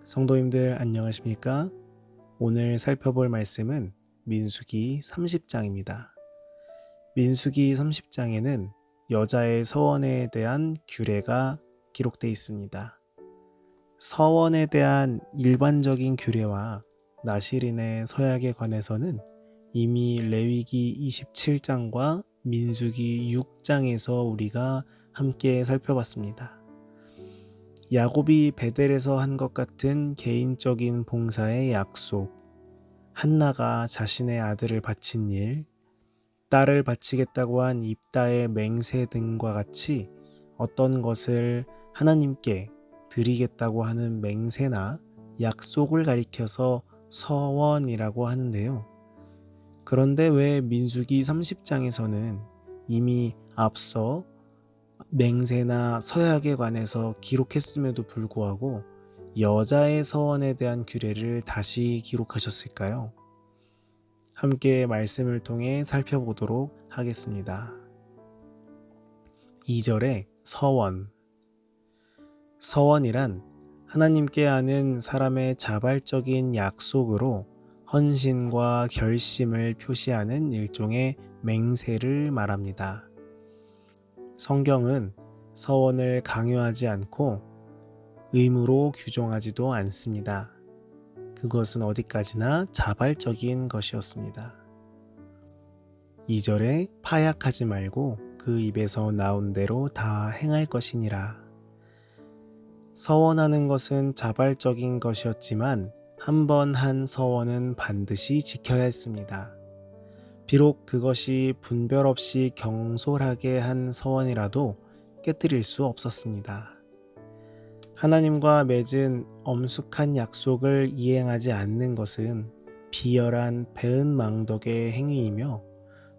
성도님들 안녕하십니까? 오늘 살펴볼 말씀은 민수기 30장입니다. 민수기 30장에는 여자의 서원에 대한 규례가 기록되어 있습니다. 서원에 대한 일반적인 규례와 나실인의 서약에 관해서는 이미 레위기 27장과 민수기 6장에서 우리가 함께 살펴봤습니다. 야곱이 베델에서 한 것 같은 개인적인 봉사의 약속, 한나가 자신의 아들을 바친 일, 딸을 바치겠다고 한 입다의 맹세 등과 같이 어떤 것을 하나님께 드리겠다고 하는 맹세나 약속을 가리켜서 서원이라고 하는데요. 그런데 왜 민수기 30장에서는 이미 앞서 맹세나 서약에 관해서 기록했음에도 불구하고 여자의 서원에 대한 규례를 다시 기록하셨을까요? 함께 말씀을 통해 살펴보도록 하겠습니다. 2절에 서원. 서원이란 하나님께 하는 사람의 자발적인 약속으로 헌신과 결심을 표시하는 일종의 맹세를 말합니다. 성경은 서원을 강요하지 않고 의무로 규정하지도 않습니다. 그것은 어디까지나 자발적인 것이었습니다. 2절에 파약하지 말고 그 입에서 나온 대로 다 행할 것이니라. 서원하는 것은 자발적인 것이었지만 한 번 한 서원은 반드시 지켜야 했습니다. 비록 그것이 분별 없이 경솔하게 한 서원이라도 깨뜨릴 수 없었습니다. 하나님과 맺은 엄숙한 약속을 이행하지 않는 것은 비열한 배은망덕의 행위이며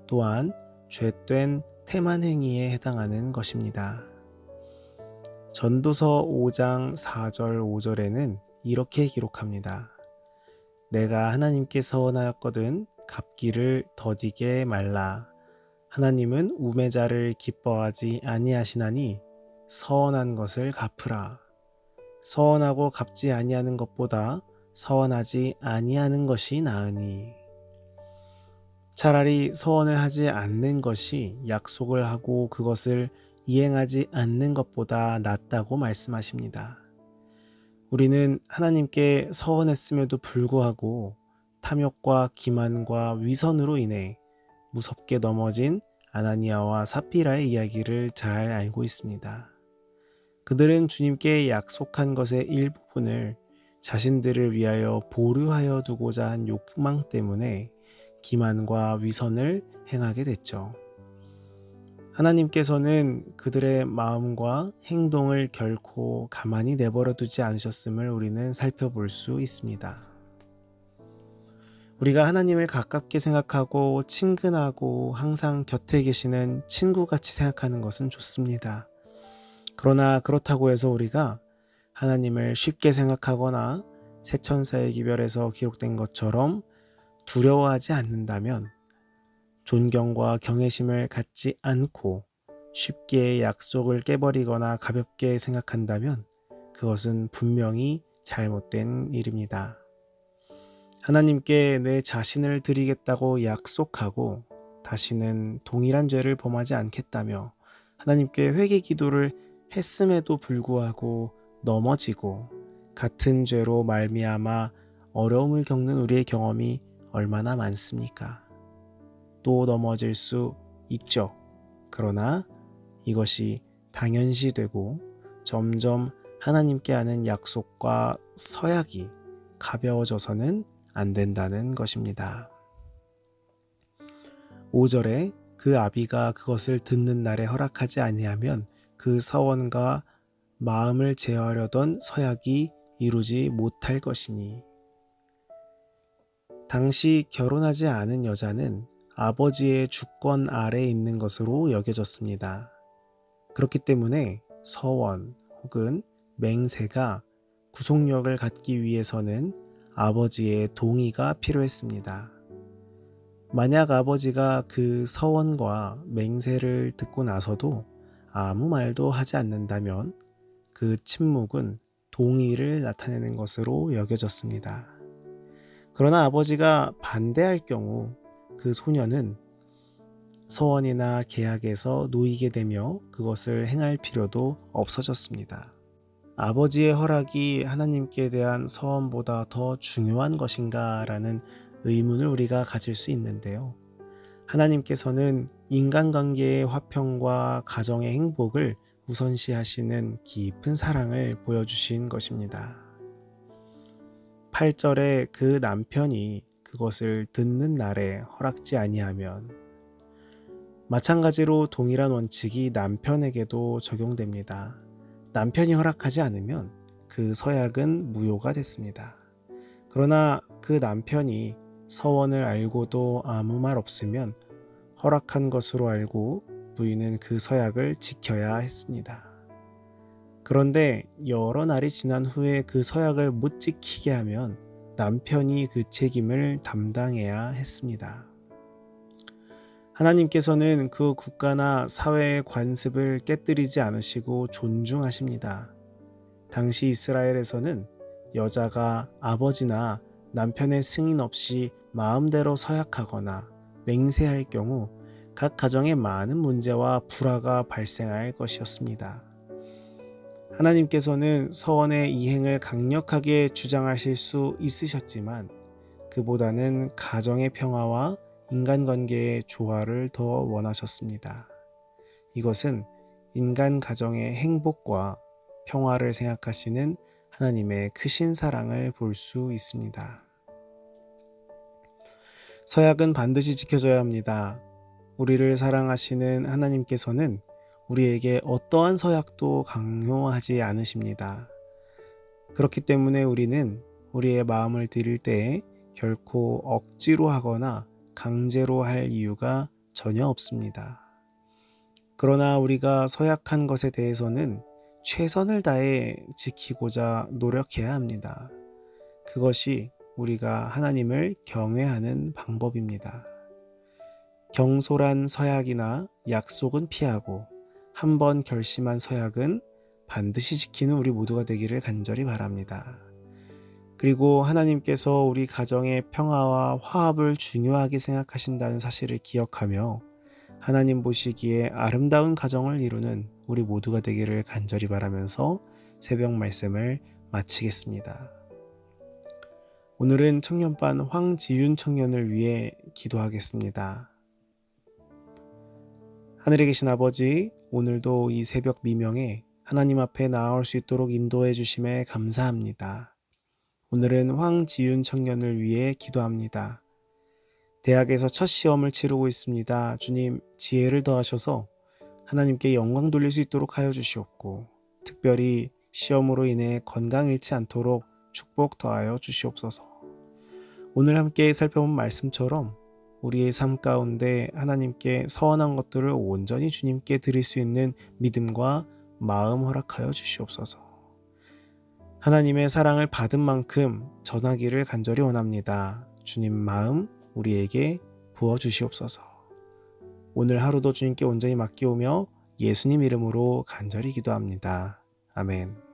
또한 죄된 태만 행위에 해당하는 것입니다. 전도서 5장 4절 5절에는 이렇게 기록합니다. 내가 하나님께 서원하였거든 갚기를 더디게 말라. 하나님은 우매자를 기뻐하지 아니하시나니 서원한 것을 갚으라. 서원하고 갚지 아니하는 것보다 서원하지 아니하는 것이 나으니. 차라리 서원을 하지 않는 것이 약속을 하고 그것을 이행하지 않는 것보다 낫다고 말씀하십니다. 우리는 하나님께 서원했음에도 불구하고 탐욕과 기만과 위선으로 인해 무섭게 넘어진 아나니아와 사피라의 이야기를 잘 알고 있습니다. 그들은 주님께 약속한 것의 일부분을 자신들을 위하여 보류하여 두고자 한 욕망 때문에 기만과 위선을 행하게 됐죠. 하나님께서는 그들의 마음과 행동을 결코 가만히 내버려 두지 않으셨음을 우리는 살펴볼 수 있습니다. 우리가 하나님을 가깝게 생각하고 친근하고 항상 곁에 계시는 친구같이 생각하는 것은 좋습니다. 그러나 그렇다고 해서 우리가 하나님을 쉽게 생각하거나 새천사의 기별에서 기록된 것처럼 두려워하지 않는다면 존경과 경외심을 갖지 않고 쉽게 약속을 깨버리거나 가볍게 생각한다면 그것은 분명히 잘못된 일입니다. 하나님께 내 자신을 드리겠다고 약속하고 다시는 동일한 죄를 범하지 않겠다며 하나님께 회개 기도를 했음에도 불구하고 넘어지고 같은 죄로 말미암아 어려움을 겪는 우리의 경험이 얼마나 많습니까? 또 넘어질 수 있죠. 그러나 이것이 당연시되고 점점 하나님께 하는 약속과 서약이 가벼워져서는 안 된다는 것입니다. 5절에 그 아비가 그것을 듣는 날에 허락하지 아니하면 그 서원과 마음을 제어하려던 서약이 이루지 못할 것이니. 당시 결혼하지 않은 여자는 아버지의 주권 아래에 있는 것으로 여겨졌습니다. 그렇기 때문에 서원 혹은 맹세가 구속력을 갖기 위해서는 아버지의 동의가 필요했습니다. 만약 아버지가 그 서원과 맹세를 듣고 나서도 아무 말도 하지 않는다면 그 침묵은 동의를 나타내는 것으로 여겨졌습니다. 그러나 아버지가 반대할 경우 그 소년은 서원이나 계약에서 놓이게 되며 그것을 행할 필요도 없어졌습니다. 아버지의 허락이 하나님께 대한 서원보다 더 중요한 것인가 라는 의문을 우리가 가질 수 있는데요. 하나님께서는 인간관계의 화평과 가정의 행복을 우선시하시는 깊은 사랑을 보여주신 것입니다. 8절에 그 남편이 그것을 듣는 날에 허락지 아니하면, 마찬가지로 동일한 원칙이 남편에게도 적용됩니다. 남편이 허락하지 않으면 그 서약은 무효가 됐습니다. 그러나 그 남편이 서원을 알고도 아무 말 없으면 허락한 것으로 알고 부인은 그 서약을 지켜야 했습니다. 그런데 여러 날이 지난 후에 그 서약을 못 지키게 하면 남편이 그 책임을 담당해야 했습니다. 하나님께서는 그 국가나 사회의 관습을 깨뜨리지 않으시고 존중하십니다. 당시 이스라엘에서는 여자가 아버지나 남편의 승인 없이 마음대로 서약하거나 맹세할 경우 각 가정에 많은 문제와 불화가 발생할 것이었습니다. 하나님께서는 서원의 이행을 강력하게 주장하실 수 있으셨지만 그보다는 가정의 평화와 인간관계의 조화를 더 원하셨습니다. 이것은 인간 가정의 행복과 평화를 생각하시는 하나님의 크신 사랑을 볼 수 있습니다. 서약은 반드시 지켜져야 합니다. 우리를 사랑하시는 하나님께서는 우리에게 어떠한 서약도 강요하지 않으십니다. 그렇기 때문에 우리는 우리의 마음을 드릴 때에 결코 억지로 하거나 강제로 할 이유가 전혀 없습니다. 그러나 우리가 서약한 것에 대해서는 최선을 다해 지키고자 노력해야 합니다. 그것이 우리가 하나님을 경외하는 방법입니다. 경솔한 서약이나 약속은 피하고 한 번 결심한 서약은 반드시 지키는 우리 모두가 되기를 간절히 바랍니다. 그리고 하나님께서 우리 가정의 평화와 화합을 중요하게 생각하신다는 사실을 기억하며 하나님 보시기에 아름다운 가정을 이루는 우리 모두가 되기를 간절히 바라면서 새벽 말씀을 마치겠습니다. 오늘은 청년반 황지윤 청년을 위해 기도하겠습니다. 하늘에 계신 아버지, 오늘도 이 새벽 미명에 하나님 앞에 나아올 수 있도록 인도해 주심에 감사합니다. 오늘은 황지윤 청년을 위해 기도합니다. 대학에서 첫 시험을 치르고 있습니다. 주님, 지혜를 더하셔서 하나님께 영광 돌릴 수 있도록 하여 주시옵고, 특별히 시험으로 인해 건강 잃지 않도록 축복 더하여 주시옵소서. 오늘 함께 살펴본 말씀처럼 우리의 삶 가운데 하나님께 서원한 것들을 온전히 주님께 드릴 수 있는 믿음과 마음 허락하여 주시옵소서. 하나님의 사랑을 받은 만큼 전하기를 간절히 원합니다. 주님 마음 우리에게 부어주시옵소서. 오늘 하루도 주님께 온전히 맡기오며 예수님 이름으로 간절히 기도합니다. 아멘.